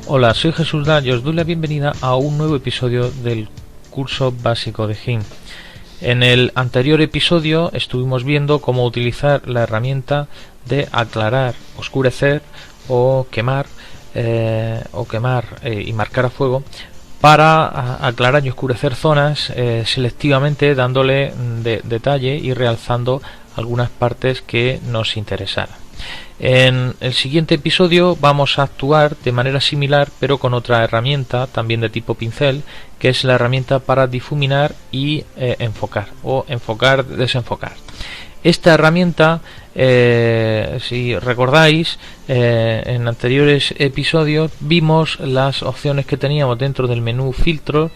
Hola, soy Jesús Da y os doy la bienvenida a un nuevo episodio del curso básico de GIMP. En el anterior episodio estuvimos viendo cómo utilizar la herramienta de aclarar, oscurecer o quemar y marcar a fuego para aclarar y oscurecer zonas selectivamente, dándole detalle y realzando algunas partes que nos interesaran. En el siguiente episodio vamos a actuar de manera similar pero con otra herramienta también de tipo pincel, que es la herramienta para difuminar y enfocar o enfocar, desenfocar. Esta herramienta, si recordáis, en anteriores episodios vimos las opciones que teníamos dentro del menú filtro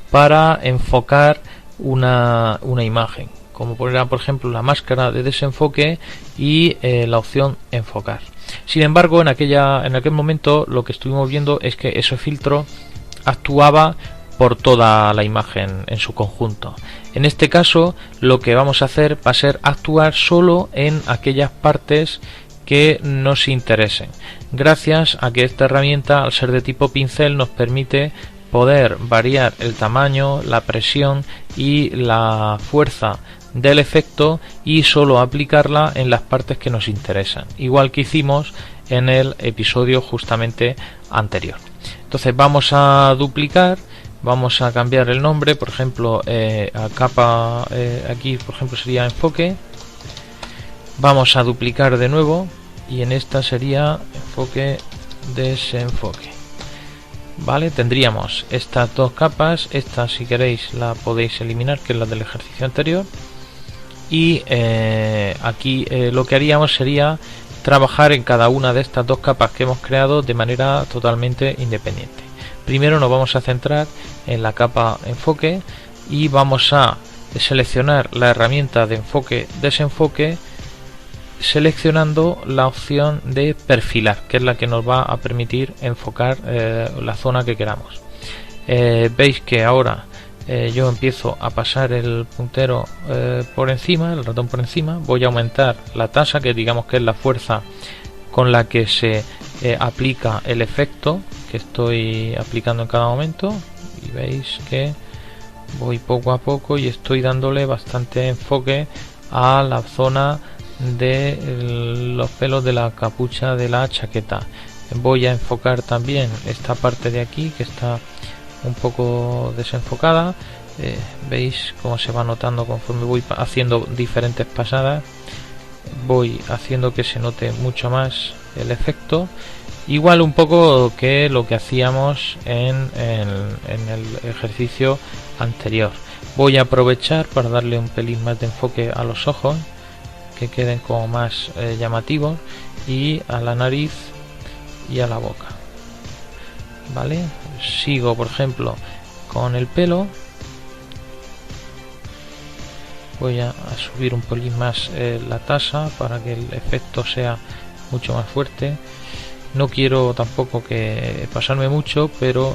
para enfocar una imagen, como por ejemplo la máscara de desenfoque y la opción enfocar. Sin embargo, en aquel momento lo que estuvimos viendo es que ese filtro actuaba por toda la imagen en su conjunto. En este caso lo que vamos a hacer va a ser actuar solo en aquellas partes que nos interesen, gracias a que esta herramienta, al ser de tipo pincel, nos permite poder variar el tamaño, la presión y la fuerza del efecto y solo aplicarla en las partes que nos interesan, igual que hicimos en el episodio justamente anterior. Entonces vamos a duplicar, vamos a cambiar el nombre, por ejemplo a capa, aquí por ejemplo sería enfoque, vamos a duplicar de nuevo y en esta sería enfoque, desenfoque. Vale, tendríamos estas dos capas, esta si queréis la podéis eliminar, que es la del ejercicio anterior, y aquí lo que haríamos sería trabajar en cada una de estas dos capas que hemos creado de manera totalmente independiente. Primero nos vamos a centrar en la capa enfoque y vamos a seleccionar la herramienta de enfoque desenfoque, seleccionando la opción de perfilar, que es la que nos va a permitir enfocar la zona que queramos. Veis que ahora yo empiezo a pasar el puntero por encima, el ratón por encima, voy a aumentar la tasa, que digamos que es la fuerza con la que se aplica el efecto que estoy aplicando en cada momento, y veis que voy poco a poco y estoy dándole bastante enfoque a la zona de los pelos de la capucha de la chaqueta. Voy a enfocar también esta parte de aquí que está un poco desenfocada. Veis cómo se va notando conforme voy haciendo diferentes pasadas, voy haciendo que se note mucho más el efecto, igual un poco que lo que hacíamos en el ejercicio anterior. Voy a aprovechar para darle un pelín más de enfoque a los ojos, que queden como más llamativos, y a la nariz y a la boca. Vale, sigo por ejemplo con el pelo, voy a subir un pelín más la tasa para que el efecto sea mucho más fuerte. No quiero tampoco que pasarme mucho, pero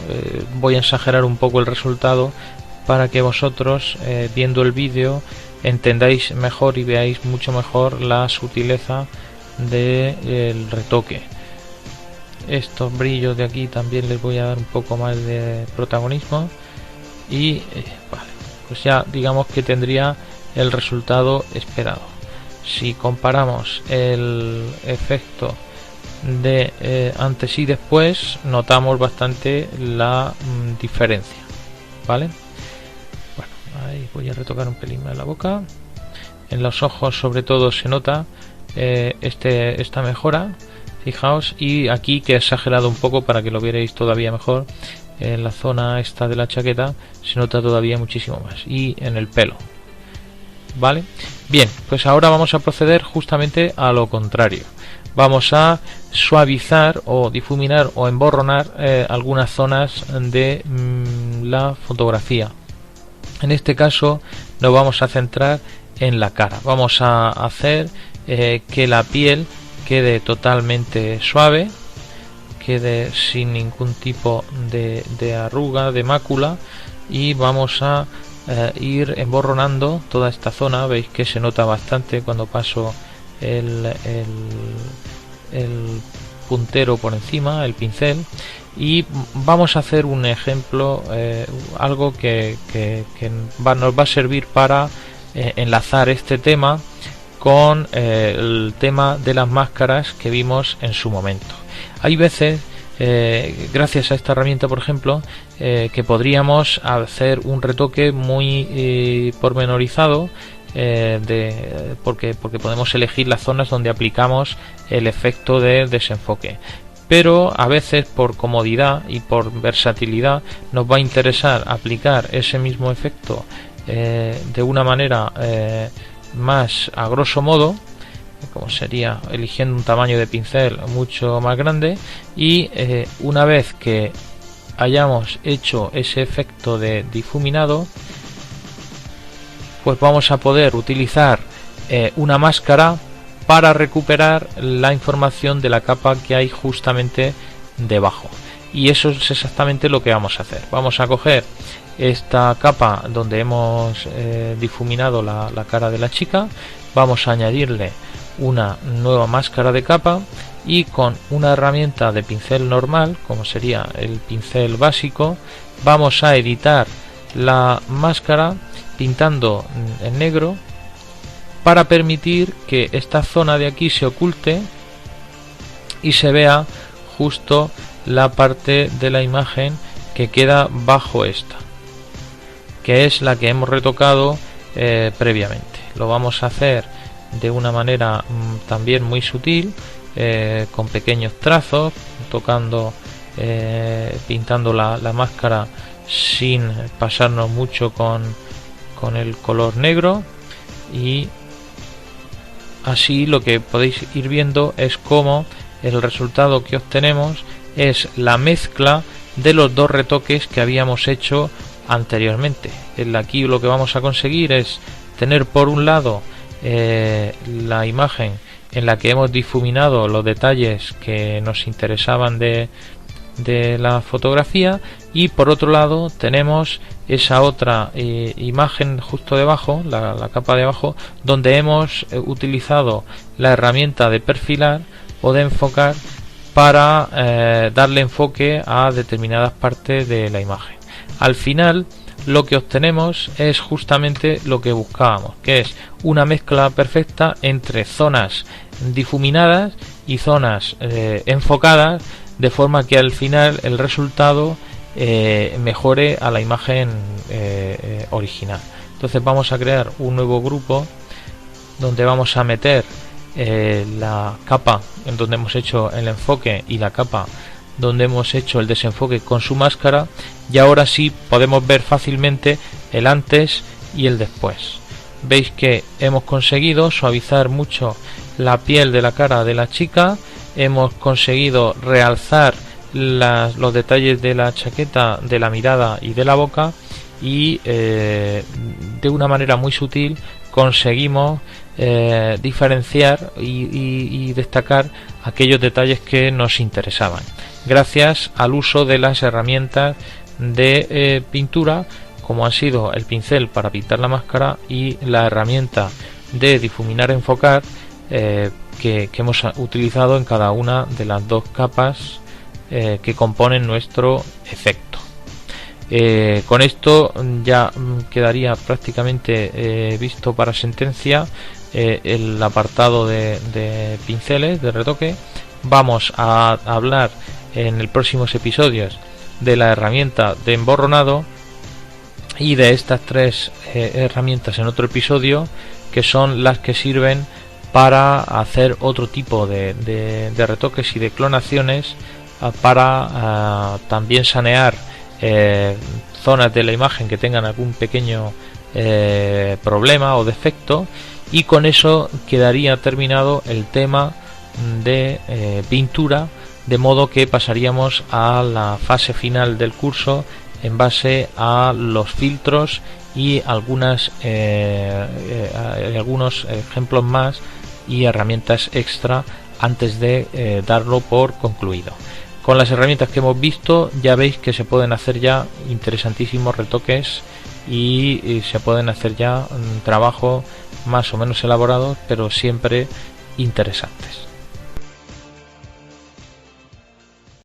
voy a exagerar un poco el resultado para que vosotros viendo el vídeo entendáis mejor y veáis mucho mejor la sutileza del retoque. Estos brillos de aquí también les voy a dar un poco más de protagonismo y vale, pues ya digamos que tendría el resultado esperado. Si comparamos el efecto de antes y después, notamos bastante la diferencia, ¿vale? Bueno, ahí voy a retocar un pelín más la boca. En los ojos sobre todo se nota esta mejora, fijaos, y aquí que he exagerado un poco para que lo vierais todavía mejor, en la zona esta de la chaqueta se nota todavía muchísimo más, y en el pelo. Vale, bien, pues ahora vamos a proceder justamente a lo contrario. Vamos a suavizar o difuminar o emborronar algunas zonas de la fotografía. En este caso nos vamos a centrar en la cara. Vamos a hacer que la piel quede totalmente suave, quede sin ningún tipo de arruga, de mácula, y vamos a ir emborronando toda esta zona. Veis que se nota bastante cuando paso el puntero por encima, el pincel, y vamos a hacer un ejemplo, algo que nos va a servir para enlazar este tema con el tema de las máscaras que vimos en su momento. Hay veces, gracias a esta herramienta, por ejemplo, que podríamos hacer un retoque muy pormenorizado, porque podemos elegir las zonas donde aplicamos el efecto de desenfoque, pero a veces por comodidad y por versatilidad nos va a interesar aplicar ese mismo efecto de una manera más a grosso modo, como sería eligiendo un tamaño de pincel mucho más grande, y una vez que hayamos hecho ese efecto de difuminado, pues vamos a poder utilizar una máscara para recuperar la información de la capa que hay justamente debajo. Y eso es exactamente lo que vamos a hacer. Vamos a coger esta capa donde hemos difuminado la cara de la chica, vamos a añadirle una nueva máscara de capa, y con una herramienta de pincel normal, como sería el pincel básico, vamos a editar la máscara pintando en negro para permitir que esta zona de aquí se oculte y se vea justo la parte de la imagen que queda bajo esta, que es la que hemos retocado previamente. Lo vamos a hacer de una manera también muy sutil, con pequeños trazos, tocando, pintando la máscara sin pasarnos mucho con el color negro, y así lo que podéis ir viendo es cómo el resultado que obtenemos es la mezcla de los dos retoques que habíamos hecho anteriormente. Aquí lo que vamos a conseguir es tener por un lado la imagen en la que hemos difuminado los detalles que nos interesaban de la fotografía, y por otro lado tenemos esa otra imagen justo debajo, la capa de abajo, donde hemos utilizado la herramienta de perfilar o de enfocar para darle enfoque a determinadas partes de la imagen. Al final lo que obtenemos es justamente lo que buscábamos, que es una mezcla perfecta entre zonas difuminadas y zonas enfocadas, de forma que al final el resultado mejore a la imagen original. Entonces vamos a crear un nuevo grupo donde vamos a meter la capa en donde hemos hecho el enfoque y la capa donde hemos hecho el desenfoque con su máscara, y ahora sí podemos ver fácilmente el antes y el después. Veis que hemos conseguido suavizar mucho la piel de la cara de la chica, hemos conseguido realzar los detalles de la chaqueta, de la mirada y de la boca, y de una manera muy sutil conseguimos diferenciar y destacar aquellos detalles que nos interesaban, gracias al uso de las herramientas de pintura, como han sido el pincel para pintar la máscara y la herramienta de difuminar enfocar, que hemos utilizado en cada una de las dos capas que componen nuestro efecto. Con esto ya quedaría prácticamente visto para sentencia el apartado de pinceles de retoque. Vamos a hablar en los próximos episodios de la herramienta de emborronado y de estas tres herramientas en otro episodio, que son las que sirven para hacer otro tipo de retoques y de clonaciones, para también sanear zonas de la imagen que tengan algún pequeño problema o defecto, y con eso quedaría terminado el tema de pintura, de modo que pasaríamos a la fase final del curso en base a los filtros y algunos ejemplos más y herramientas extra antes de darlo por concluido. Con las herramientas que hemos visto ya veis que se pueden hacer ya interesantísimos retoques y se pueden hacer ya trabajos más o menos elaborados, pero siempre interesantes.